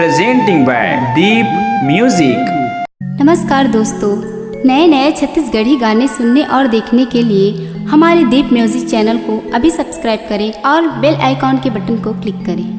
presenting by Deep Music। नमस्कार दोस्तों, नए नए छत्तीसगढ़ी गाने सुनने और देखने के लिए हमारे दीप म्यूजिक चैनल को अभी सब्सक्राइब करें और बेल आइकॉन के बटन को क्लिक करें।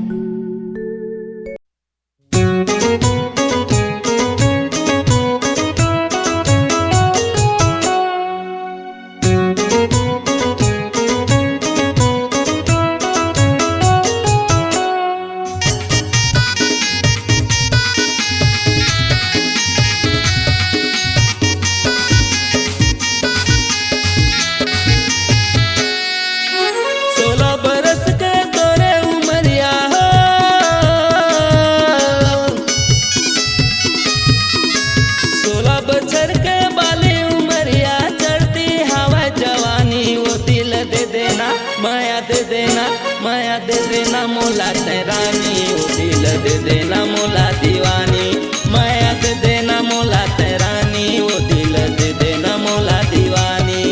माया दे देना मोला तेरानी, वो दिल दे देना मोला दीवानी। माया दे देना मोला तेरानी, वो दिल दे देना मोला दीवानी।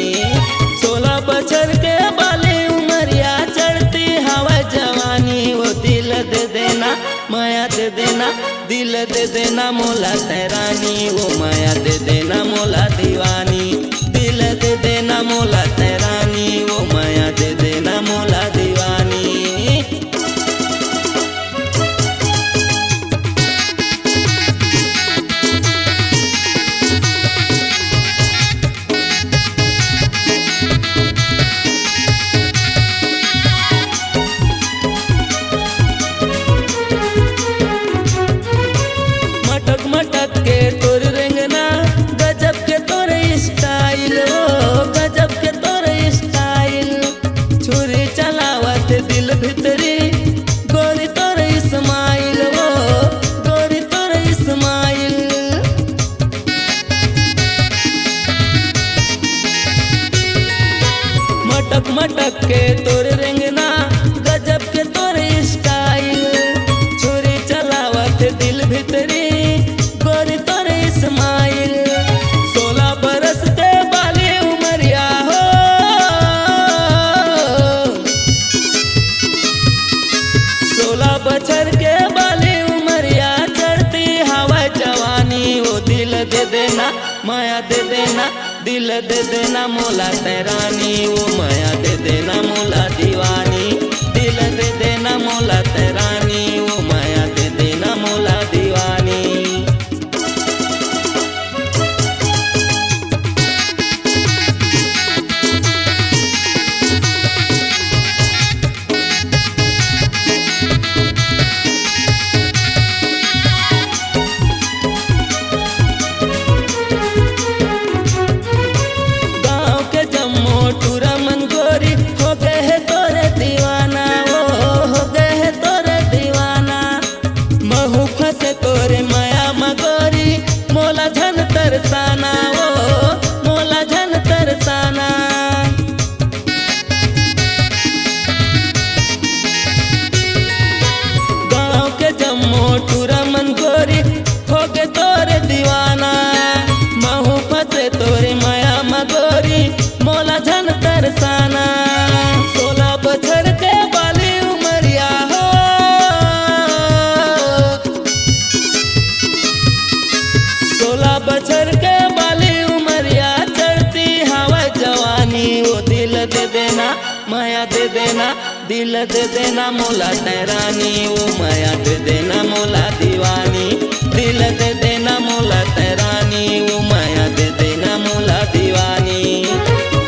16 बछर के बाली उमरिया चढ़ती हवा जवानी, वो दिल दे देना माया दे देना, दिल दे देना मोला तेरानी। वो माया दे देना मोला दीवानी, दिल दे देना मोला तेरानी। वो माया दे देना मोला दीवानी। मटक मटक के तोर रेंगना, गजब के तोर स्टाइल, ओ गजब के तोर स्टाइल। छुरी चलावत दिल भितरी, गोरी तोर इस्माइल, ओ गोरी तोर इस्माइल। मटक मटक के तोर रेंगना, गजब के तोर स्टाइल। छुरी चलावत दिल भितरी, गोरी तोर इस्माइल। 16 बरस के बाली उमरिया हो, 16 बछर के बाली उमरिया चढ़ती हवा जवानी। वो दिल दे देना माया दे देना, दिल दे देना मोला तेरानी। वो माया दे देना मोला दीवानी, दिल दे देना मोला तेरानी। वो माया दे देना मोला दीवानी। गाँव के जम्मो टूरा मन गोरी हो गए है तोरे दीवाना, ओ हो गए है तोरे दीवाना। महू फंसे तोरे माया मगोरी, मोला झन तरसाना, ओ मोला झन तरसाना। गाँव के जम्मो टूरा मन गोरी हो गए तोरे दीवाना। महू फंसे तोरे माया मगोरी, मोला झन तरसाना। 16 बछर के बाली उमरिया हो, 16 बछर के बाली उमरिया चढ़ती हवा जवानी। वो दिल दे देना माया दे देना, दिल दे देना मोला तेरानी। वो माया दे देना मोला दीवानी, दिल दे देना मोला तेरानी। वो माया दे देना मोला दीवानी।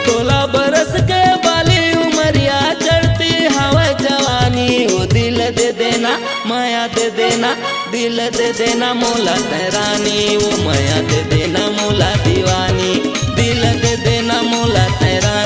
16 बरस के बाली उमरिया चढ़ती हवा जवानी। वो दिल दे देना माया दे देना, दिल दे देना मोला तेरानी। वो माया दे देना मोला दीवानी, दिल दे देना मोला तेरानी।